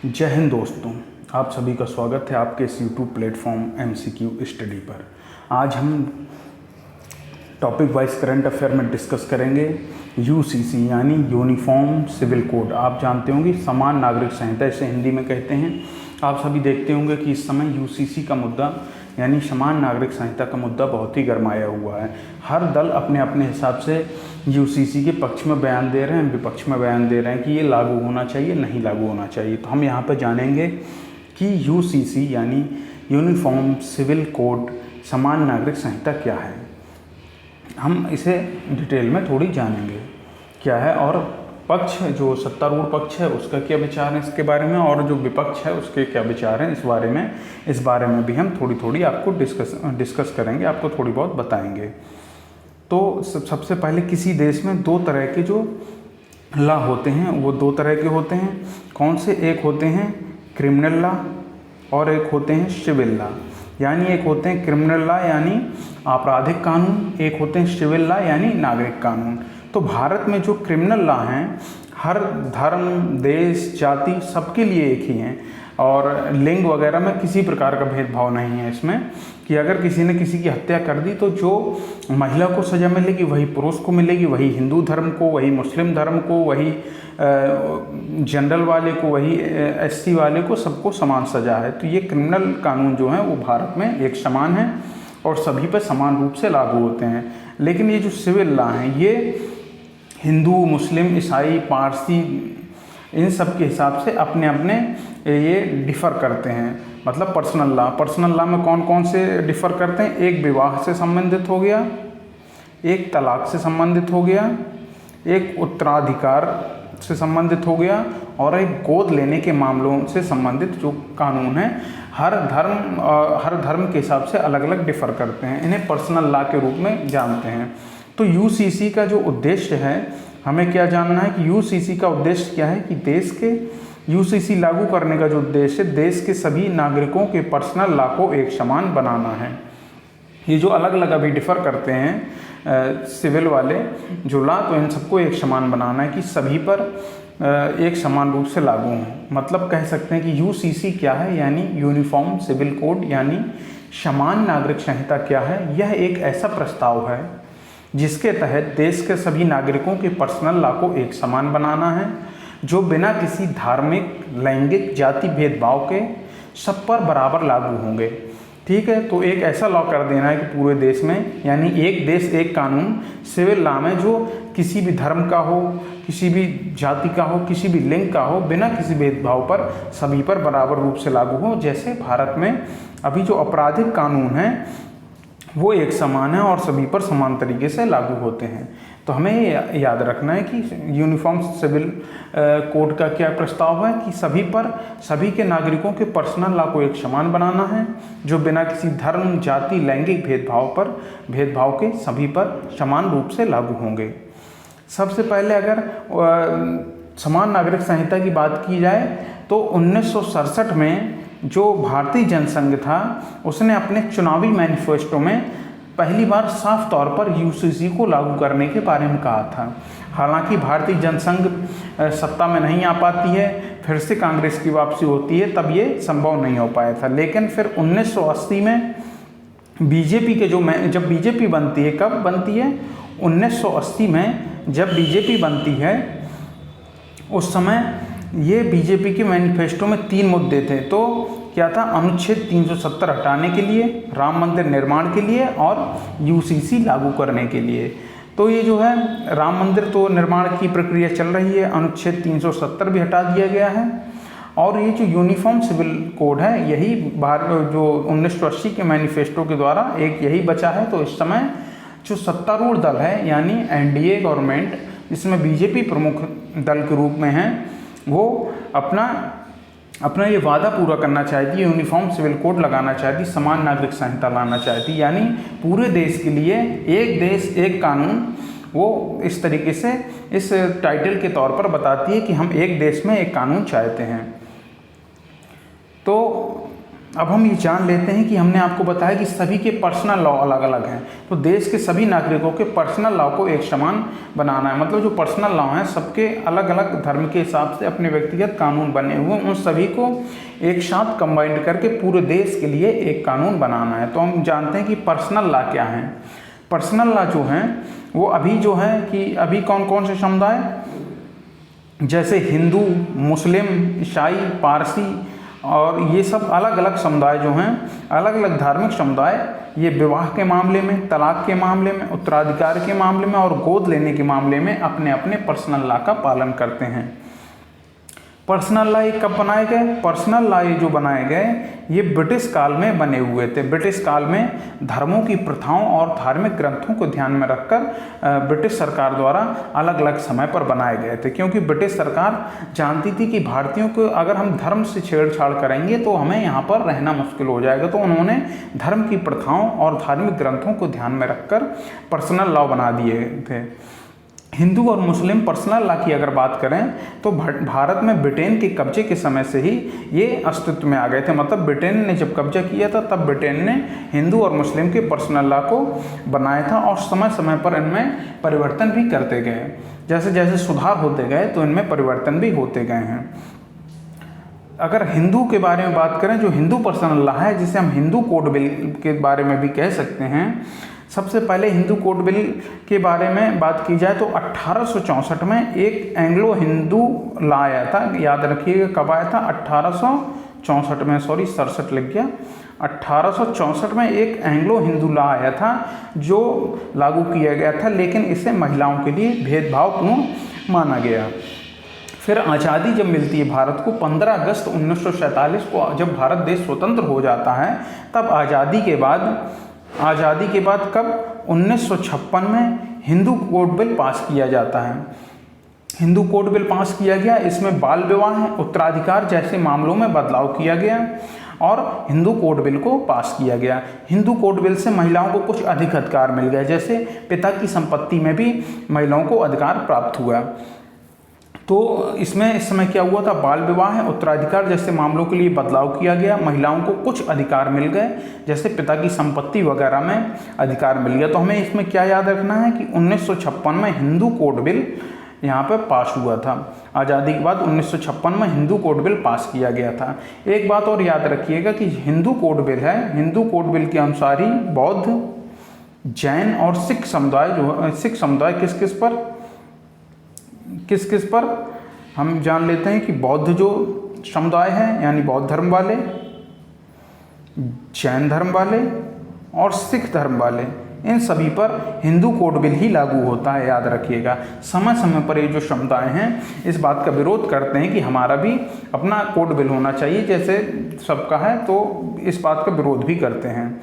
जय हिंद दोस्तों, आप सभी का स्वागत है आपके इस यूट्यूब प्लेटफॉर्म MCQ स्टडी पर। आज हम टॉपिक वाइज करंट अफेयर में डिस्कस करेंगे UCC यानी यूनिफॉर्म सिविल कोड। आप जानते होंगे समान नागरिक संहिता इसे हिंदी में कहते हैं। आप सभी देखते होंगे कि इस समय UCC का मुद्दा यानी समान नागरिक संहिता का मुद्दा बहुत ही गरमाया हुआ है। हर दल अपने अपने हिसाब से UCC के पक्ष में बयान दे रहे हैं, विपक्ष में बयान दे रहे हैं कि ये लागू होना चाहिए, नहीं लागू होना चाहिए। तो हम यहाँ पर जानेंगे कि UCC यानी यूनिफॉर्म सिविल कोड समान नागरिक संहिता क्या है। हम इसे डिटेल में थोड़ी जानेंगे क्या है, और पक्ष जो सत्तारूढ़ पक्ष है उसका क्या विचार है इसके बारे में, और जो विपक्ष है उसके क्या विचार हैं इस बारे में भी हम थोड़ी आपको डिस्कस करेंगे, आपको थोड़ी बहुत बताएंगे। तो सबसे पहले किसी देश में दो तरह के जो लॉ होते हैं वो दो तरह के होते हैं। कौन से? एक होते हैं क्रिमिनल लॉ और एक होते हैं सिविल लॉ। यानी एक होते हैं क्रिमिनल लॉ यानी आपराधिक कानून, एक होते हैं सिविल लॉ यानी नागरिक कानून। तो भारत में जो क्रिमिनल लॉ हैं हर धर्म, देश, जाति सबके लिए एक ही हैं, और लिंग वगैरह में किसी प्रकार का भेदभाव नहीं है इसमें कि अगर किसी ने किसी की हत्या कर दी तो जो महिला को सज़ा मिलेगी वही पुरुष को मिलेगी, वही हिंदू धर्म को, वही मुस्लिम धर्म को, वही जनरल वाले को, वही SC वाले को, सबको समान सज़ा है। तो ये क्रिमिनल कानून जो हैं वो भारत में एक समान है और सभी पर समान रूप से लागू होते हैं। लेकिन ये जो सिविल लॉ हैं ये हिंदू, मुस्लिम, ईसाई, पारसी इन सब के हिसाब से अपने अपने ये डिफ़र करते हैं। मतलब पर्सनल लॉ में कौन कौन से डिफ़र करते हैं? एक विवाह से संबंधित हो गया, एक तलाक से संबंधित हो गया, एक उत्तराधिकार से संबंधित हो गया, और एक गोद लेने के मामलों से संबंधित जो कानून है हर धर्म के हिसाब से अलग अलग डिफ़र करते हैं। इन्हें पर्सनल लॉ के रूप में जानते हैं। तो UCC का जो उद्देश्य है, हमें क्या जानना है कि UCC का उद्देश्य क्या है कि देश के UCC लागू करने का जो उद्देश्य है देश के सभी नागरिकों के पर्सनल लॉ को एक समान बनाना है। ये जो अलग अलग अभी डिफ़र करते हैं सिविल वाले जो लॉ, तो इन सबको एक समान बनाना है कि सभी पर एक समान रूप से लागू हों। मतलब कह सकते हैं कि UCC क्या है यानी यूनिफॉर्म सिविल कोड यानी समान नागरिक संहिता क्या है। यह एक ऐसा प्रस्ताव है जिसके तहत देश के सभी नागरिकों के पर्सनल लॉ को एक समान बनाना है, जो बिना किसी धार्मिक, लैंगिक, जाति भेदभाव के सब पर बराबर लागू होंगे। ठीक है, तो एक ऐसा लॉ कर देना है कि पूरे देश में यानी एक देश एक कानून सिविल लॉ में जो किसी भी धर्म का हो, किसी भी जाति का हो, किसी भी लिंग का हो, बिना किसी भेदभाव पर सभी पर बराबर रूप से लागू हो। जैसे भारत में अभी जो आपराधिक कानून है वो एक समान है और सभी पर समान तरीके से लागू होते हैं। तो हमें याद रखना है कि यूनिफॉर्म सिविल कोड का क्या प्रस्ताव है कि सभी के नागरिकों के पर्सनल लॉ को एक समान बनाना है, जो बिना किसी धर्म, जाति, लैंगिक भेदभाव के सभी पर समान रूप से लागू होंगे। सबसे पहले अगर समान नागरिक संहिता की बात की जाए तो 1967 में जो भारतीय जनसंघ था उसने अपने चुनावी मैनिफेस्टो में पहली बार साफ तौर पर UCC को लागू करने के बारे में कहा था। हालांकि भारतीय जनसंघ सत्ता में नहीं आ पाती है, फिर से कांग्रेस की वापसी होती है, तब ये संभव नहीं हो पाया था। लेकिन फिर 1980 में BJP के जब BJP बनती है, कब बनती है? 1980 में जब BJP बनती है उस समय ये BJP के मैनिफेस्टो में 3 मुद्दे थे। तो क्या था? अनुच्छेद 370 हटाने के लिए, राम मंदिर निर्माण के लिए और UCC लागू करने के लिए। तो ये जो है राम मंदिर तो निर्माण की प्रक्रिया चल रही है, अनुच्छेद 370 भी हटा दिया गया है, और ये जो यूनिफॉर्म सिविल कोड है यही जो 1980 के मैनिफेस्टो के द्वारा एक यही बचा है। तो इस समय जो सत्तारूढ़ दल है यानी NDA गवर्नमेंट, जिसमें BJP प्रमुख दल के रूप में है, वो अपना ये वादा पूरा करना चाहती है, यूनिफॉर्म सिविल कोड लगाना चाहती, समान नागरिक संहिता लाना चाहती, यानी पूरे देश के लिए एक देश एक कानून। वो इस तरीके से इस टाइटल के तौर पर बताती है कि हम एक देश में एक कानून चाहते हैं। तो अब हम ये जान लेते हैं कि हमने आपको बताया कि सभी के पर्सनल लॉ अलग अलग हैं, तो देश के सभी नागरिकों के पर्सनल लॉ को एक समान बनाना है। मतलब जो पर्सनल लॉ हैं सबके अलग अलग धर्म के हिसाब से अपने व्यक्तिगत कानून बने हुए, उन सभी को एक साथ कंबाइंड करके पूरे देश के लिए एक कानून बनाना है। तो हम जानते हैं कि पर्सनल लॉ क्या है। पर्सनल लॉ जो हैं वो अभी जो है कि अभी कौन कौन से समुदाय, जैसे हिंदू, मुस्लिम, ईसाई, पारसी और ये सब अलग अलग समुदाय जो हैं, अलग अलग धार्मिक समुदाय, ये विवाह के मामले में, तलाक के मामले में, उत्तराधिकार के मामले में और गोद लेने के मामले में अपने अपने पर्सनल लॉ का पालन करते हैं। पर्सनल लॉ ये कब बनाए गए? पर्सनल लॉ ये जो बनाए गए ये ब्रिटिश काल में बने हुए थे। ब्रिटिश काल में धर्मों की प्रथाओं और धार्मिक ग्रंथों को ध्यान में रखकर ब्रिटिश सरकार द्वारा अलग अलग समय पर बनाए गए थे, क्योंकि ब्रिटिश सरकार जानती थी कि भारतीयों को अगर हम धर्म से छेड़छाड़ करेंगे तो हमें यहाँ पर रहना मुश्किल हो जाएगा। तो उन्होंने धर्म की प्रथाओं और धार्मिक ग्रंथों को ध्यान में रखकर पर्सनल लॉ बना दिए थे। हिंदू और मुस्लिम पर्सनल लॉ की अगर बात करें तो भारत में ब्रिटेन के कब्जे के समय से ही ये अस्तित्व में आ गए थे। मतलब ब्रिटेन ने जब कब्जा किया था तब ब्रिटेन ने हिंदू और मुस्लिम के पर्सनल लॉ को बनाया था और समय समय पर इनमें परिवर्तन भी करते गए। जैसे जैसे सुधार होते गए तो इनमें परिवर्तन भी होते गए हैं। अगर हिंदू के बारे में बात करें, जो हिंदू पर्सनल लॉ है जिसे हम हिंदू कोड बिल के बारे में भी कह सकते हैं, सबसे पहले हिंदू कोड बिल के बारे में बात की जाए तो 1864 में एक एंग्लो हिंदू लॉ आया था। याद रखिएगा कब आया था? 1864 में, सॉरी 67 लग गया। 1864 में एक एंग्लो हिंदू लॉ आया था जो लागू किया गया था, लेकिन इसे महिलाओं के लिए भेदभावपूर्ण माना गया। फिर आज़ादी जब मिलती है भारत को 15 अगस्त 1947 को, जब भारत देश स्वतंत्र हो जाता है, तब आज़ादी के बाद कब 1956 में हिंदू कोड बिल पास किया जाता है। हिंदू कोड बिल पास किया गया, इसमें बाल विवाह, उत्तराधिकार जैसे मामलों में बदलाव किया गया और हिंदू कोड बिल को पास किया गया। हिंदू कोड बिल से महिलाओं को कुछ अधिक अधिकार मिल गए, जैसे पिता की संपत्ति में भी महिलाओं को अधिकार प्राप्त हुआ। तो इसमें इस समय क्या हुआ था? बाल विवाह, उत्तराधिकार जैसे मामलों के लिए बदलाव किया गया, महिलाओं को कुछ अधिकार मिल गए, जैसे पिता की संपत्ति वगैरह में अधिकार मिल गया। तो हमें इसमें क्या याद रखना है कि 1956 में हिंदू कोड बिल यहाँ पर पास हुआ था। आज़ादी के बाद 1956 में हिंदू कोड बिल पास किया गया था। एक बात और याद रखिएगा कि हिंदू कोड बिल है, हिंदू कोड बिल के अनुसार ही बौद्ध, जैन और सिख समुदाय किस किस पर हम जान लेते हैं कि बौद्ध जो समुदाय है यानी बौद्ध धर्म वाले, जैन धर्म वाले और सिख धर्म वाले, इन सभी पर हिंदू कोड बिल ही लागू होता है। याद रखिएगा समय समय पर ये जो समुदाय हैं इस बात का विरोध करते हैं कि हमारा भी अपना कोड बिल होना चाहिए जैसे सबका है, तो इस बात का विरोध भी करते हैं।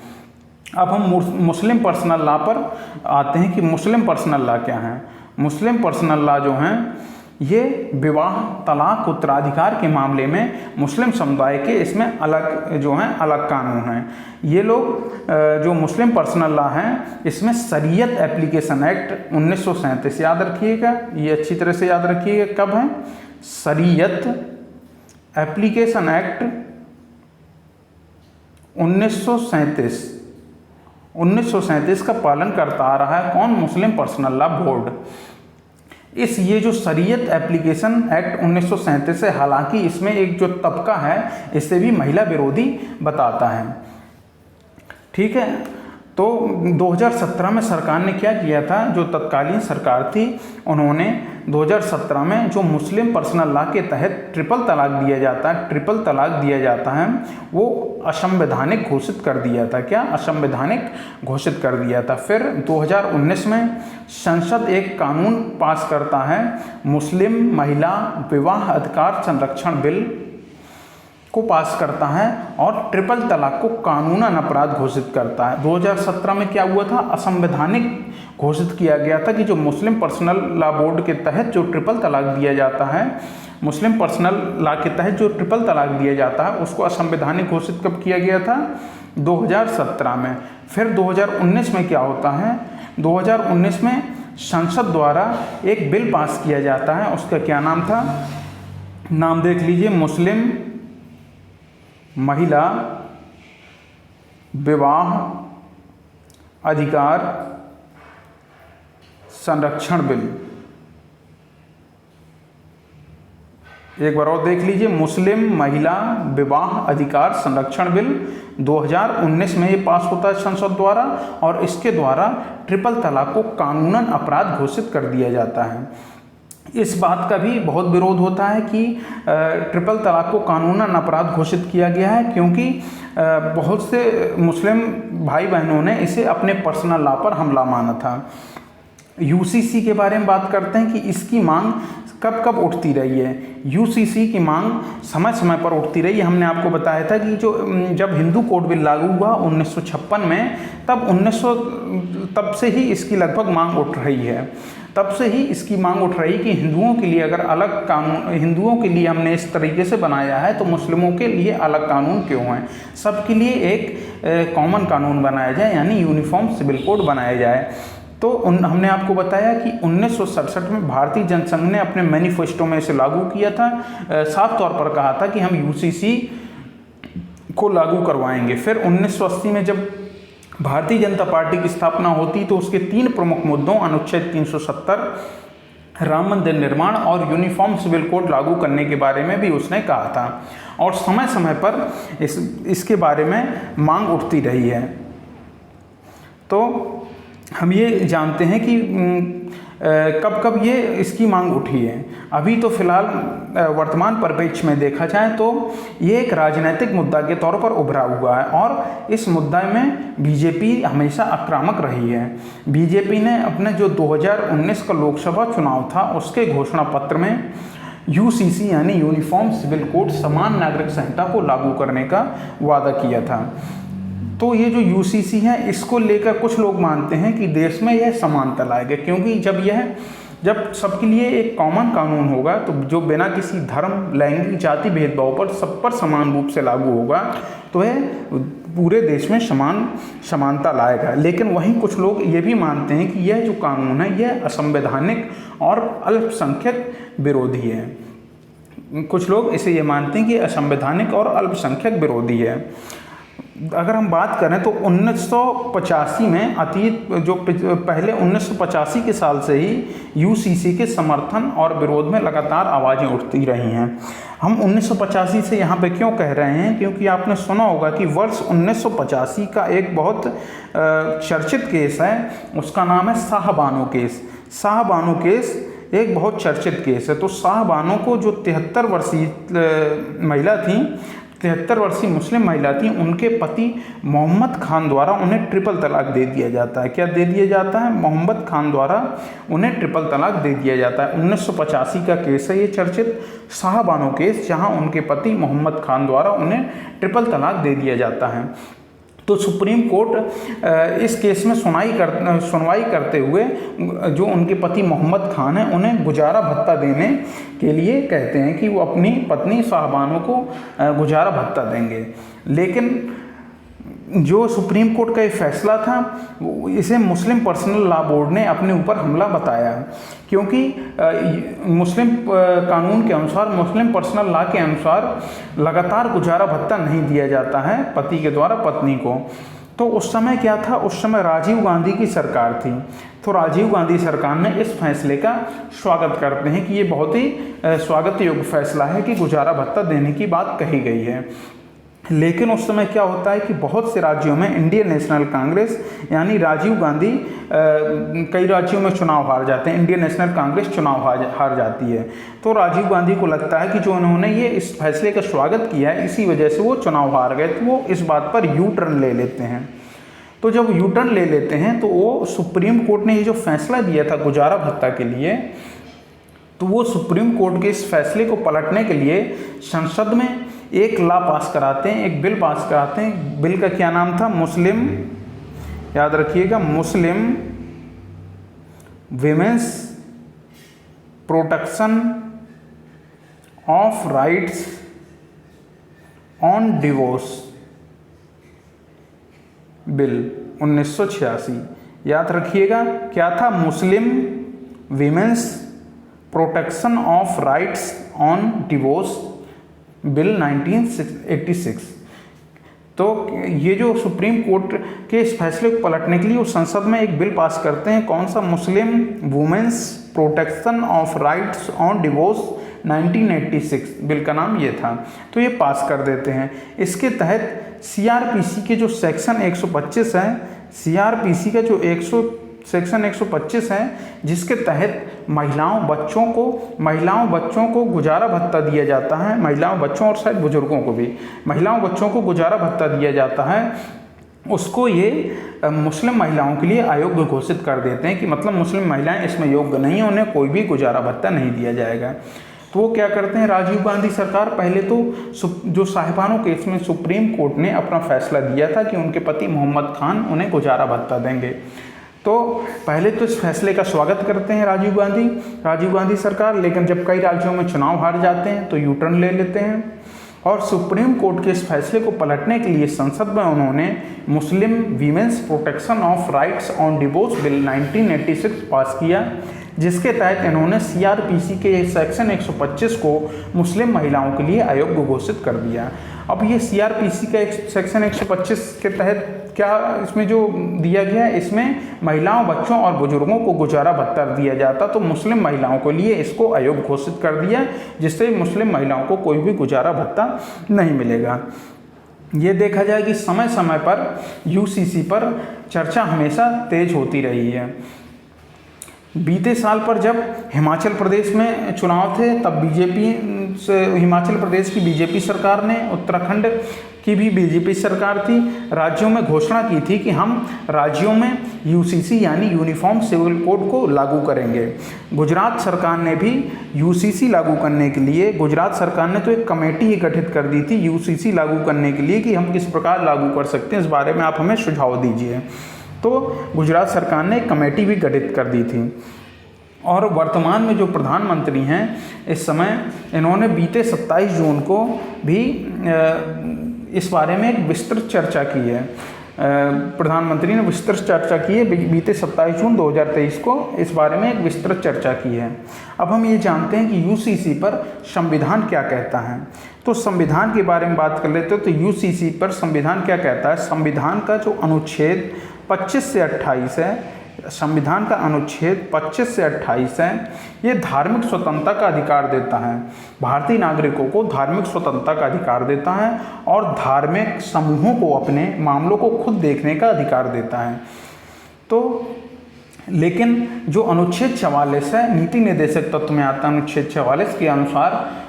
अब हम मुस्लिम पर्सनल लॉ पर आते हैं कि मुस्लिम पर्सनल लॉ क्या है। मुस्लिम पर्सनल लॉ जो हैं ये विवाह, तलाक, उत्तराधिकार के मामले में मुस्लिम समुदाय के इसमें अलग कानून हैं। ये लोग जो मुस्लिम पर्सनल लॉ हैं इसमें शरीयत एप्लीकेशन एक्ट 1937, याद रखिएगा, ये अच्छी तरह से याद रखिएगा कब है? शरीयत एप्लीकेशन एक्ट 1937 का पालन करता आ रहा है कौन? मुस्लिम पर्सनल लॉ बोर्ड। ये जो शरीयत एप्लीकेशन एक्ट 1937 है, हालांकि इसमें एक जो तबका है इसे भी महिला विरोधी बताता है। ठीक है, तो 2017 में सरकार ने क्या किया था? जो तत्कालीन सरकार थी उन्होंने 2017 में जो मुस्लिम पर्सनल लॉ के तहत ट्रिपल तलाक दिया जाता है वो असंवैधानिक घोषित कर दिया था। क्या? असंवैधानिक घोषित कर दिया था। फिर 2019 में संसद एक कानून पास करता है, मुस्लिम महिला विवाह अधिकार संरक्षण बिल को पास करता है और ट्रिपल तलाक को कानूनन अपराध घोषित करता है। 2017 में क्या हुआ था? असंवैधानिक घोषित किया गया था कि जो मुस्लिम पर्सनल लॉ बोर्ड के तहत जो ट्रिपल तलाक दिया जाता है, मुस्लिम पर्सनल लॉ के तहत जो ट्रिपल तलाक दिया जाता है उसको असंवैधानिक घोषित कब किया गया था? 2017 में। फिर 2019 में क्या होता है? 2019 में संसद द्वारा एक बिल पास किया जाता है, उसका क्या नाम था? नाम देख लीजिए, मुस्लिम महिला विवाह अधिकार संरक्षण बिल। एक बार और देख लीजिए, मुस्लिम महिला विवाह अधिकार संरक्षण बिल 2019 में ये पास होता है संसद द्वारा, और इसके द्वारा ट्रिपल तलाक को कानूनन अपराध घोषित कर दिया जाता है। इस बात का भी बहुत विरोध होता है कि ट्रिपल तलाक को कानूनन अपराध घोषित किया गया है, क्योंकि बहुत से मुस्लिम भाई बहनों ने इसे अपने पर्सनल लॉ पर हमला माना था। यूसीसी के बारे में बात करते हैं कि इसकी मांग कब कब उठती रही है। यूसीसी की मांग समय समय पर उठती रही है। हमने आपको बताया था कि जब हिंदू कोड बिल लागू हुआ 1956 में, तब से ही इसकी लगभग मांग उठ रही है। तब से ही इसकी मांग उठ रही कि हिंदुओं के लिए अगर अलग कानून, हिंदुओं के लिए हमने इस तरीके से बनाया है तो मुस्लिमों के लिए अलग कानून क्यों है, सबके लिए एक कॉमन कानून बनाया जाए, यानी यूनिफॉर्म सिविल कोड बनाया जाए। तो हमने आपको बताया कि 1967 में भारतीय जनसंघ ने अपने मैनिफेस्टो में इसे लागू किया था। साफ तौर पर कहा था कि हम यूसीसी को लागू करवाएंगे। फिर 1980 में जब भारतीय जनता पार्टी की स्थापना होती तो उसके 3 प्रमुख मुद्दों अनुच्छेद 370, राम मंदिर निर्माण और यूनिफॉर्म सिविल कोड लागू करने के बारे में भी उसने कहा था, और समय समय पर इसके बारे में मांग उठती रही है। तो हम ये जानते हैं कि कब कब ये इसकी मांग उठी है। अभी तो फिलहाल वर्तमान परिप्रेक्ष्य में देखा जाए तो ये एक राजनीतिक मुद्दा के तौर पर उभरा हुआ है, और इस मुद्दा में बीजेपी हमेशा आक्रामक रही है। बीजेपी ने अपने जो 2019 का लोकसभा चुनाव था उसके घोषणा पत्र में यूसीसी यानी यूनिफॉर्म सिविल कोड, समान नागरिक संहिता को लागू करने का वादा किया था। तो ये जो यूसीसी है इसको लेकर कुछ लोग मानते हैं कि देश में यह समानता लाएगा, क्योंकि जब सबके लिए एक कॉमन कानून होगा तो जो बिना किसी धर्म, लैंगिक, जाति भेदभाव पर सब पर समान रूप से लागू होगा तो यह पूरे देश में समानता लाएगा। लेकिन वहीं कुछ लोग ये भी मानते हैं कि यह जो कानून है यह असंवैधानिक और अल्पसंख्यक विरोधी है। कुछ लोग इसे ये मानते हैं कि असंवैधानिक और अल्पसंख्यक विरोधी है। अगर हम बात करें तो 1985 में पहले 1985 के साल से ही यूसीसी के समर्थन और विरोध में लगातार आवाज़ें उठती रही हैं। हम 1985 से यहाँ पे क्यों कह रहे हैं, क्योंकि आपने सुना होगा कि वर्ष 1985 का एक बहुत चर्चित केस है, उसका नाम है शाहबानो केस। शाहबानो केस एक बहुत चर्चित केस है। तो शाहबानो को जो 73 वर्षीय महिला थी, 73 वर्षीय मुस्लिम महिला थी, उनके पति मोहम्मद खान द्वारा उन्हें ट्रिपल तलाक दे दिया जाता है। क्या दे दिया जाता है? मोहम्मद खान द्वारा उन्हें ट्रिपल तलाक दे दिया जाता है। 1985 का केस है ये चर्चित शाहबानो केस, जहां उनके पति मोहम्मद खान द्वारा उन्हें ट्रिपल तलाक दे दिया जाता है। तो सुप्रीम कोर्ट इस केस में सुनवाई करते हुए जो उनके पति मोहम्मद खान हैं उन्हें गुजारा भत्ता देने के लिए कहते हैं कि वो अपनी पत्नी शाहबानो को गुजारा भत्ता देंगे। लेकिन जो सुप्रीम कोर्ट का ये फैसला था इसे मुस्लिम पर्सनल लॉ बोर्ड ने अपने ऊपर हमला बताया, क्योंकि मुस्लिम कानून के अनुसार, मुस्लिम पर्सनल लॉ के अनुसार लगातार गुजारा भत्ता नहीं दिया जाता है पति के द्वारा पत्नी को। तो उस समय क्या था, उस समय राजीव गांधी की सरकार थी। तो राजीव गांधी सरकार ने इस फैसले का स्वागत करते हैं कि ये बहुत ही स्वागत योग्य फैसला है कि गुजारा भत्ता देने की बात कही गई है। लेकिन उस समय क्या होता है कि बहुत से राज्यों में इंडियन नेशनल कांग्रेस यानी राजीव गांधी कई राज्यों में चुनाव हार जाते हैं, इंडियन नेशनल कांग्रेस चुनाव हार जाती है। तो राजीव गांधी को लगता है कि जो उन्होंने ये इस फैसले का स्वागत किया है इसी वजह से वो चुनाव हार गए, तो वो इस बात पर यू टर्न ले लेते हैं। तो जब यू टर्न ले लेते हैं तो वो सुप्रीम कोर्ट ने ये जो फैसला दिया था गुजारा भत्ता के लिए, तो वो सुप्रीम कोर्ट के इस फैसले को पलटने के लिए संसद में एक लॉ पास कराते हैं, एक बिल पास कराते हैं। बिल का क्या नाम था? मुस्लिम, याद रखिएगा, Muslim women's protection of rights on divorce bill 1986। याद रखिएगा क्या था? Muslim women's protection of rights on divorce bill 1986। तो ये जो सुप्रीम कोर्ट के इस फैसले को पलटने के लिए वो संसद में एक बिल पास करते हैं। कौन सा? Muslim women's protection of rights on divorce 1986 bill का नाम ये था। तो ये पास कर देते हैं। इसके तहत सीआरपीसी के जो सेक्शन 125 है, सीआरपीसी का जो सेक्शन 125 है, जिसके तहत महिलाओं बच्चों को गुजारा भत्ता दिया जाता है। महिलाओं बच्चों और शायद बुजुर्गों को भी, महिलाओं बच्चों को गुजारा भत्ता दिया जाता है। उसको ये मुस्लिम महिलाओं के लिए अयोग्य घोषित कर देते हैं कि मतलब मुस्लिम महिलाएं इसमें योग्य नहीं, उन्हें कोई भी गुजारा भत्ता नहीं दिया जाएगा। तो वो क्या करते हैं, राजीव गांधी सरकार पहले तो जो साहिबानों केस में सुप्रीम कोर्ट ने अपना फैसला दिया था कि उनके पति मोहम्मद खान उन्हें गुजारा भत्ता देंगे, तो पहले तो इस फैसले का स्वागत करते हैं राजीव गांधी सरकार। लेकिन जब कई राज्यों में चुनाव हार जाते हैं तो यू टर्न ले लेते हैं और सुप्रीम कोर्ट के इस फैसले को पलटने के लिए संसद में उन्होंने Muslim women's protection of rights on divorce bill 1986 pass किया, जिसके तहत इन्होंने सीआरपीसी के सेक्शन 125 को मुस्लिम महिलाओं के लिए अयोग्य घोषित कर दिया। अब ये सीआरपीसी का सेक्शन 125 के तहत क्या इसमें जो दिया गया है, इसमें महिलाओं बच्चों और बुजुर्गों को गुजारा भत्ता दिया जाता, तो मुस्लिम महिलाओं के लिए इसको अयोग्य घोषित कर दिया, जिससे मुस्लिम महिलाओं को कोई भी गुजारा भत्ता नहीं मिलेगा। ये देखा जाए कि समय समय पर यूसीसी पर चर्चा हमेशा तेज होती रही है। बीते साल पर जब हिमाचल प्रदेश में चुनाव थे तब बीजेपी से हिमाचल प्रदेश की बीजेपी सरकार ने, उत्तराखंड की भी बीजेपी सरकार थी, राज्यों में घोषणा की थी कि हम राज्यों में यूसीसी यानी यूनिफॉर्म सिविल कोड को लागू करेंगे। गुजरात सरकार ने भी यूसीसी लागू करने के लिए, गुजरात सरकार ने तो एक कमेटी ही गठित कर दी थी यूसीसी लागू करने के लिए कि हम किस प्रकार लागू कर सकते हैं, इस बारे में आप हमें सुझाव दीजिए। तो गुजरात सरकार ने एक कमेटी भी गठित कर दी थी और वर्तमान में जो प्रधानमंत्री हैं इस समय, इन्होंने बीते 27 जून को भी इस बारे में एक विस्तृत चर्चा की है। प्रधानमंत्री ने विस्तृत चर्चा की है, बीते 27 जून 2023 को इस बारे में एक विस्तृत चर्चा की है। अब हम ये जानते हैं कि यूसीसी पर संविधान क्या कहता है, तो संविधान के बारे में बात कर लेते हैं। तो यूसीसी पर संविधान क्या कहता है? संविधान का जो अनुच्छेद 25 से 28 है, संविधान का अनुच्छेद 25 से 28 है, ये धार्मिक स्वतंत्रता का अधिकार देता है। भारतीय नागरिकों को धार्मिक स्वतंत्रता का अधिकार देता है और धार्मिक समूहों को अपने मामलों को खुद देखने का अधिकार देता है। तो लेकिन जो अनुच्छेद 44 है, नीति निर्देशक तत्व में आता है, अनुच्छेद 44 के अनुसार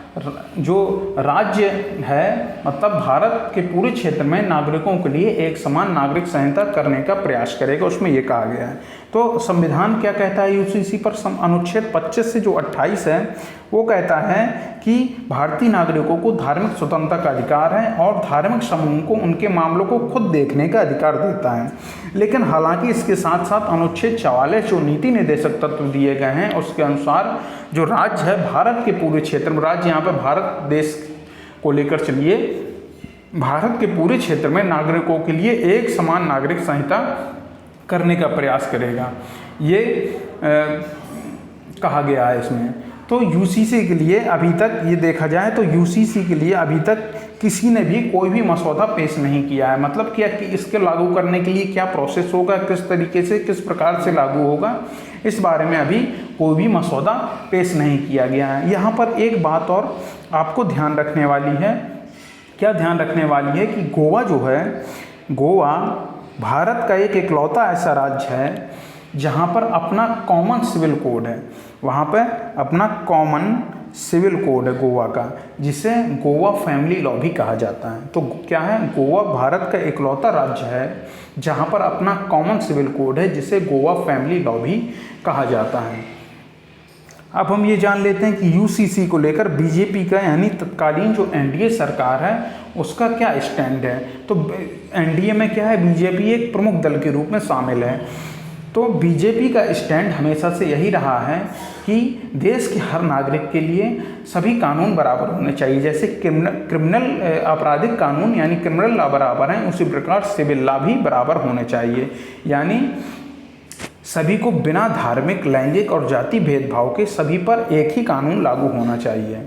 जो राज्य है, मतलब भारत के पूरे क्षेत्र में नागरिकों के लिए एक समान नागरिक संहिता करने का प्रयास करेगा, उसमें ये कहा गया है। तो संविधान क्या कहता है यूसीसी पर? अनुच्छेद 25 से जो 28 है वो कहता है कि भारतीय नागरिकों को धार्मिक स्वतंत्रता का अधिकार है और धार्मिक समूह को उनके मामलों को खुद देखने का अधिकार देता है। लेकिन हालांकि इसके साथ साथ अनुच्छेद 44 जो नीति निर्देशक तत्व दिए गए हैं उसके अनुसार जो राज्य है, भारत के पूरे क्षेत्र में, राज्य यहाँ पे भारत देश को लेकर चलिए, भारत के पूरे क्षेत्र में नागरिकों के लिए एक समान नागरिक संहिता करने का प्रयास करेगा, ये कहा गया है इसमें। तो यूसीसी के लिए अभी तक ये देखा जाए तो यूसीसी के लिए अभी तक किसी ने भी कोई भी मसौदा पेश नहीं किया है। मतलब क्या कि इसके लागू करने के लिए क्या प्रोसेस होगा, किस तरीके से, किस प्रकार से लागू होगा, इस बारे में अभी कोई भी मसौदा पेश नहीं किया गया है। यहाँ पर एक बात और आपको ध्यान रखने वाली है। क्या ध्यान रखने वाली है कि गोवा जो है, गोवा भारत का एक इकलौता ऐसा राज्य है जहाँ पर अपना कॉमन सिविल कोड है, वहाँ पर अपना कॉमन सिविल कोड है गोवा का, जिसे गोवा फैमिली लॉ भी कहा जाता है। तो क्या है, गोवा भारत का इकलौता राज्य है जहाँ पर अपना कॉमन सिविल कोड है, जिसे गोवा फैमिली लॉ भी कहा जाता है। अब हम ये जान लेते हैं कि यूसीसी को लेकर बीजेपी का यानी तत्कालीन जो एनडीए सरकार है उसका क्या स्टैंड है। तो एनडीए में क्या है, बीजेपी एक प्रमुख दल के रूप में शामिल है। तो बीजेपी का स्टैंड हमेशा से यही रहा है कि देश के हर नागरिक के लिए सभी कानून बराबर होने चाहिए। जैसे क्रिमिनल आपराधिक कानून यानी क्रिमिनल लॉ बराबर हैं, उसी प्रकार सिविल लॉ भी बराबर होने चाहिए। यानी सभी को बिना धार्मिक, लैंगिक और जाति भेदभाव के सभी पर एक ही कानून लागू होना चाहिए।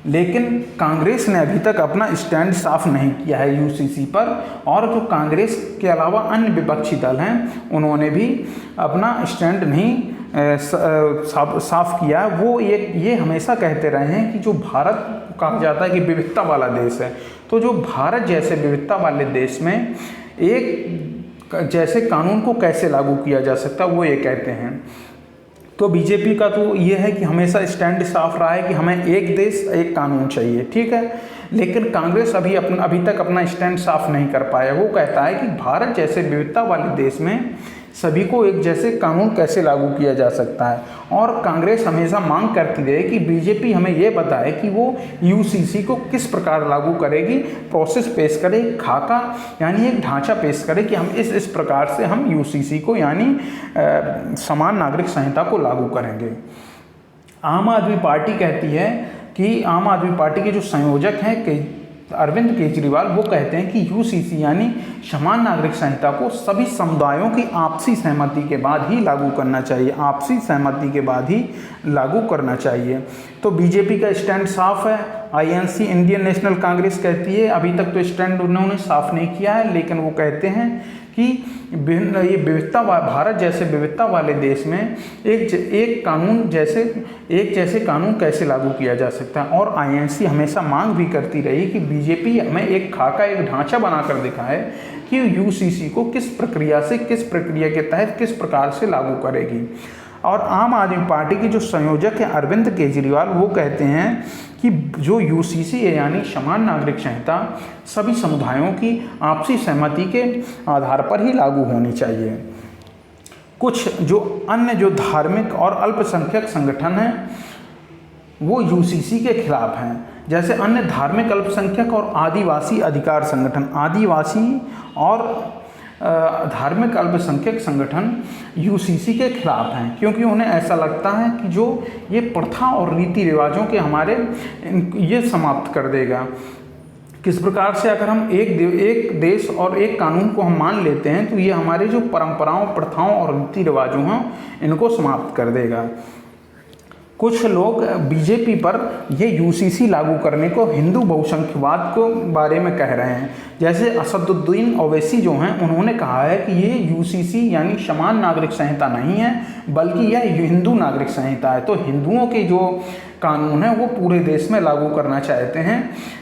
लेकिन कांग्रेस ने अभी तक अपना स्टैंड साफ नहीं किया है यूसीसी पर, और जो कांग्रेस के अलावा अन्य विपक्षी दल हैं उन्होंने भी अपना स्टैंड नहीं साफ किया। वो ये हमेशा कहते रहे हैं कि जो भारत कहा जाता है कि विविधता वाला देश है, तो जो भारत जैसे विविधता वाले देश में एक जैसे कानून को कैसे लागू किया जा सकता है, वो ये कहते हैं। तो बीजेपी का तो ये है कि हमेशा स्टैंड साफ रहा है कि हमें एक देश एक कानून चाहिए, ठीक है। लेकिन कांग्रेस अभी तक अपना स्टैंड साफ नहीं कर पाया। वो कहता है कि भारत जैसे विविधता वाले देश में सभी को एक जैसे कानून कैसे लागू किया जा सकता है। और कांग्रेस हमेशा मांग करती रहे कि बीजेपी हमें ये बताए कि वो यूसीसी को किस प्रकार लागू करेगी, प्रोसेस पेश करे, खाका यानी एक ढांचा पेश करे कि हम इस प्रकार से हम यूसीसी को यानी समान नागरिक संहिता को लागू करेंगे। आम आदमी पार्टी कहती है कि आम आदमी पार्टी के जो संयोजक हैं अरविंद केजरीवाल, वो कहते हैं कि यूसीसी यानी समान नागरिक संहिता को सभी समुदायों की आपसी सहमति के बाद ही लागू करना चाहिए, आपसी सहमति के बाद ही लागू करना चाहिए। तो बीजेपी का स्टैंड साफ है। आईएनसी इंडियन नेशनल कांग्रेस कहती है, अभी तक तो स्टैंड उन्होंने साफ नहीं किया है, लेकिन वो कहते हैं कि ये विविधता भारत जैसे विविधता वाले देश में एक जैसे कानून कैसे लागू किया जा सकता है। और आईएनसी हमेशा मांग भी करती रही कि बीजेपी हमें एक खाका, एक ढांचा बनाकर दिखाए कि यूसीसी को किस प्रक्रिया के तहत किस प्रकार से लागू करेगी। और आम आदमी पार्टी के जो संयोजक हैं अरविंद केजरीवाल, वो कहते हैं कि जो यूसीसी है यानी समान नागरिक संहिता सभी समुदायों की आपसी सहमति के आधार पर ही लागू होनी चाहिए। कुछ जो अन्य जो धार्मिक और अल्पसंख्यक संगठन हैं वो यूसीसी के खिलाफ हैं, जैसे अन्य धार्मिक, अल्पसंख्यक और आदिवासी अधिकार संगठन। आदिवासी और धार्मिक अल्पसंख्यक संगठन यूसीसी के खिलाफ हैं, क्योंकि उन्हें ऐसा लगता है कि जो ये प्रथा और रीति रिवाजों के हमारे ये समाप्त कर देगा। किस प्रकार से अगर हम एक देश और एक कानून को हम मान लेते हैं तो ये हमारे जो परंपराओं, प्रथाओं और रीति रिवाजों हैं इनको समाप्त कर देगा। कुछ लोग बीजेपी पर ये यूसीसी लागू करने को हिंदू बहुसंख्यवाद को बारे में कह रहे हैं। जैसे असदुद्दीन ओवैसी जो हैं उन्होंने कहा है कि ये यूसीसी यानी समान नागरिक संहिता नहीं है, बल्कि यह हिंदू नागरिक संहिता है। तो हिंदुओं के जो कानून है वो पूरे देश में लागू करना चाहते हैं।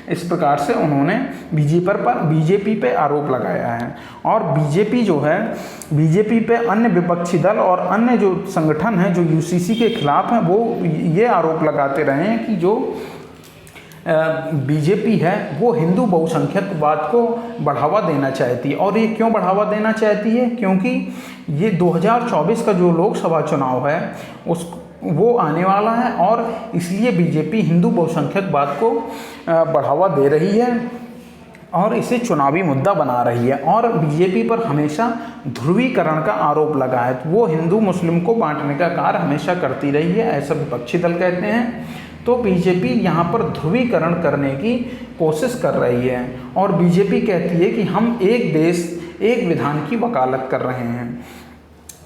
इस प्रकार से उन्होंने बीजेपी पे आरोप लगाया है। और बीजेपी पे अन्य विपक्षी दल और अन्य जो संगठन हैं जो यूसीसी के खिलाफ हैं वो ये आरोप लगाते रहे हैं कि जो बीजेपी है वो हिंदू बहुसंख्यकवाद को बढ़ावा देना चाहती है। और ये क्यों बढ़ावा देना चाहती है? क्योंकि ये 2024 का जो लोकसभा चुनाव है वो आने वाला है, और इसलिए बीजेपी हिंदू बहुसंख्यकवाद को बढ़ावा दे रही है और इसे चुनावी मुद्दा बना रही है। और बीजेपी पर हमेशा ध्रुवीकरण का आरोप लगा है, वो हिंदू मुस्लिम को बांटने का कार्य हमेशा करती रही है, ऐसा विपक्षी दल कहते हैं। तो बीजेपी यहाँ पर ध्रुवीकरण करने की कोशिश कर रही है, और बीजेपी कहती है कि हम एक देश एक विधान की वकालत कर रहे हैं।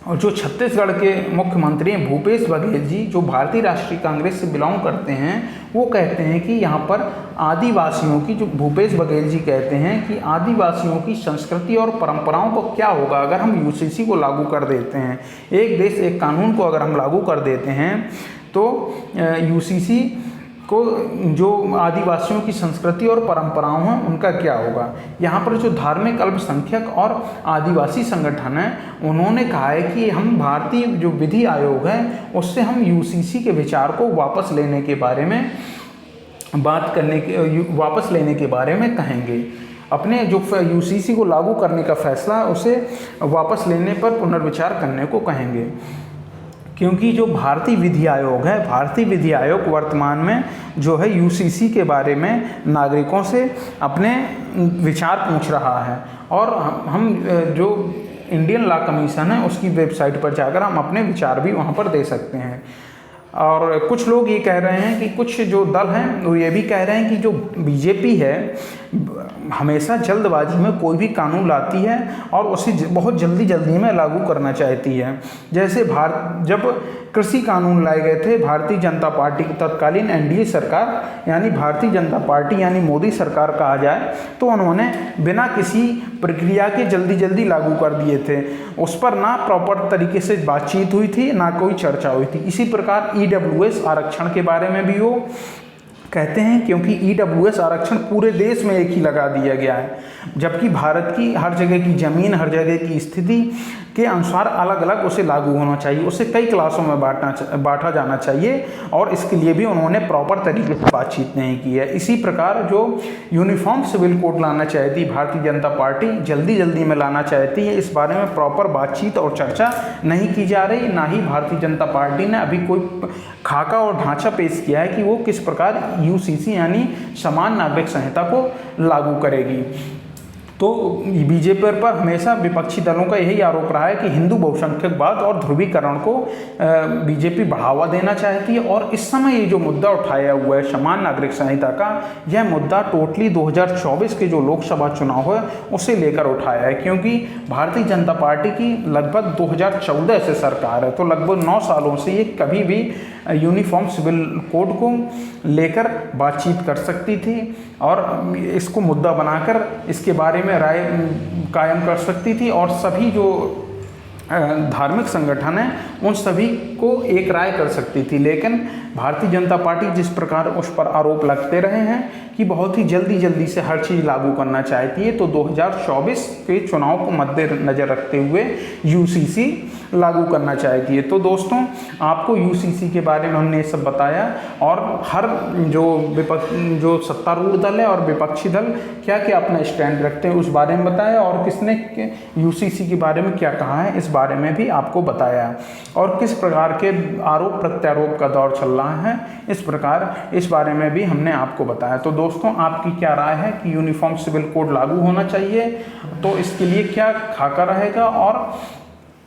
और जो छत्तीसगढ़ के मुख्यमंत्री हैं भूपेश बघेल जी, जो भारतीय राष्ट्रीय कांग्रेस से बिलोंग करते हैं, वो कहते हैं कि यहाँ पर आदिवासियों की, जो भूपेश बघेल जी कहते हैं कि आदिवासियों की संस्कृति और परंपराओं को क्या होगा अगर हम यूसीसी को लागू कर देते हैं। एक देश एक कानून को अगर हम लागू कर देते हैं तो यूसीसी को जो आदिवासियों की संस्कृति और परंपराओं हैं उनका क्या होगा। यहाँ पर जो धार्मिक अल्पसंख्यक और आदिवासी संगठन हैं उन्होंने कहा है कि हम भारतीय जो विधि आयोग है उससे हम यूसीसी के विचार को वापस लेने के बारे में कहेंगे। अपने जो यूसीसी को लागू करने का फैसला है उसे वापस लेने पर पुनर्विचार करने को कहेंगे, क्योंकि जो भारतीय विधि आयोग वर्तमान में जो है यूसीसी के बारे में नागरिकों से अपने विचार पूछ रहा है। और हम जो इंडियन लॉ कमीशन है उसकी वेबसाइट पर जाकर हम अपने विचार भी वहाँ पर दे सकते हैं। और कुछ लोग ये कह रहे हैं कि कुछ जो दल हैं वो ये भी कह रहे हैं कि जो बीजेपी है हमेशा जल्दबाजी में कोई भी कानून लाती है और उसे बहुत जल्दी में लागू करना चाहती है। जैसे जब कृषि कानून लाए गए थे भारतीय जनता पार्टी की तत्कालीन एनडीए सरकार यानी भारतीय जनता पार्टी यानी मोदी सरकार कहा जाए, तो उन्होंने बिना किसी प्रक्रिया के जल्दी लागू कर दिए थे। उस पर ना प्रॉपर तरीके से बातचीत हुई थी, ना कोई चर्चा हुई थी। इसी प्रकार ईडब्ल्यूएस आरक्षण के बारे में भी वो कहते हैं, क्योंकि ईडब्ल्यूएस आरक्षण पूरे देश में एक ही लगा दिया गया है, जबकि भारत की हर जगह की ज़मीन, हर जगह की स्थिति के अनुसार अलग अलग उसे लागू होना चाहिए, उसे कई क्लासों में बांटा जाना चाहिए, और इसके लिए भी उन्होंने प्रॉपर तरीके से बातचीत नहीं की है। इसी प्रकार जो यूनिफॉर्म सिविल कोड लाना चाहती भारतीय जनता पार्टी जल्दी में लाना चाहती है, इस बारे में प्रॉपर बातचीत और चर्चा नहीं की जा रही। ना ही भारतीय जनता पार्टी ने अभी कोई खाका और ढांचा पेश किया है कि वो किस प्रकार यूसीसी यानी समान नागरिक संहिता को लागू करेगी। तो बीजेपी पर हमेशा विपक्षी दलों का यही आरोप रहा है कि हिंदू बहुसंख्यकवाद और ध्रुवीकरण को बीजेपी बढ़ावा देना चाहती है, और इस समय ये जो मुद्दा उठाया हुआ है समान नागरिक संहिता का, यह मुद्दा टोटली 2024 के जो लोकसभा चुनाव है उसे लेकर उठाया है, क्योंकि भारतीय जनता पार्टी की लगभग 2014 से सरकार है, तो लगभग 9 सालों से ये कभी भी यूनिफॉर्म सिविल कोड को लेकर बातचीत कर सकती थी और इसको मुद्दा बनाकर इसके बारे में राय कायम कर सकती थी, और सभी जो धार्मिक संगठन है उन सभी को एक राय कर सकती थी। लेकिन भारतीय जनता पार्टी जिस प्रकार उस पर आरोप लगते रहे हैं कि बहुत ही जल्दी से हर चीज़ लागू करना चाहती है, तो 2024 के चुनाव को मद्देनजर रखते हुए यूसीसी लागू करना चाहती है। तो दोस्तों, आपको यूसीसी के बारे में हमने ये सब बताया, और हर जो सत्तारूढ़ दल है और विपक्षी दल क्या क्या अपना स्टैंड रखते हैं उस बारे में बताया, और किसने यूसीसी के बारे में क्या कहा है इस बारे में भी आपको बताया, और किस प्रकार के आरोप प्रत्यारोप का दौर चल रहा है इस बारे में भी हमने आपको बताया। तो दोस्तों, आपकी क्या राय है कि यूनिफॉर्म सिविल कोड लागू होना चाहिए, तो इसके लिए क्या खाका रहेगा, और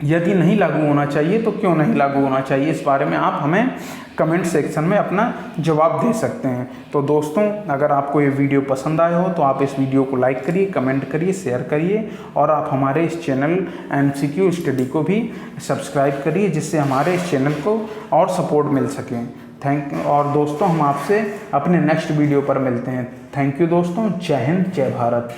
यदि नहीं लागू होना चाहिए तो क्यों नहीं लागू होना चाहिए, इस बारे में आप हमें कमेंट सेक्शन में अपना जवाब दे सकते हैं। तो दोस्तों, अगर आपको ये वीडियो पसंद आया हो तो आप इस वीडियो को लाइक करिए, कमेंट करिए, शेयर करिए, और आप हमारे इस चैनल MCQ स्टडी को भी सब्सक्राइब करिए, जिससे हमारे इस चैनल को और सपोर्ट मिल सके। और दोस्तों, हम आपसे अपने नेक्स्ट वीडियो पर मिलते हैं। थैंक यू दोस्तों। जय हिंद, जय भारत।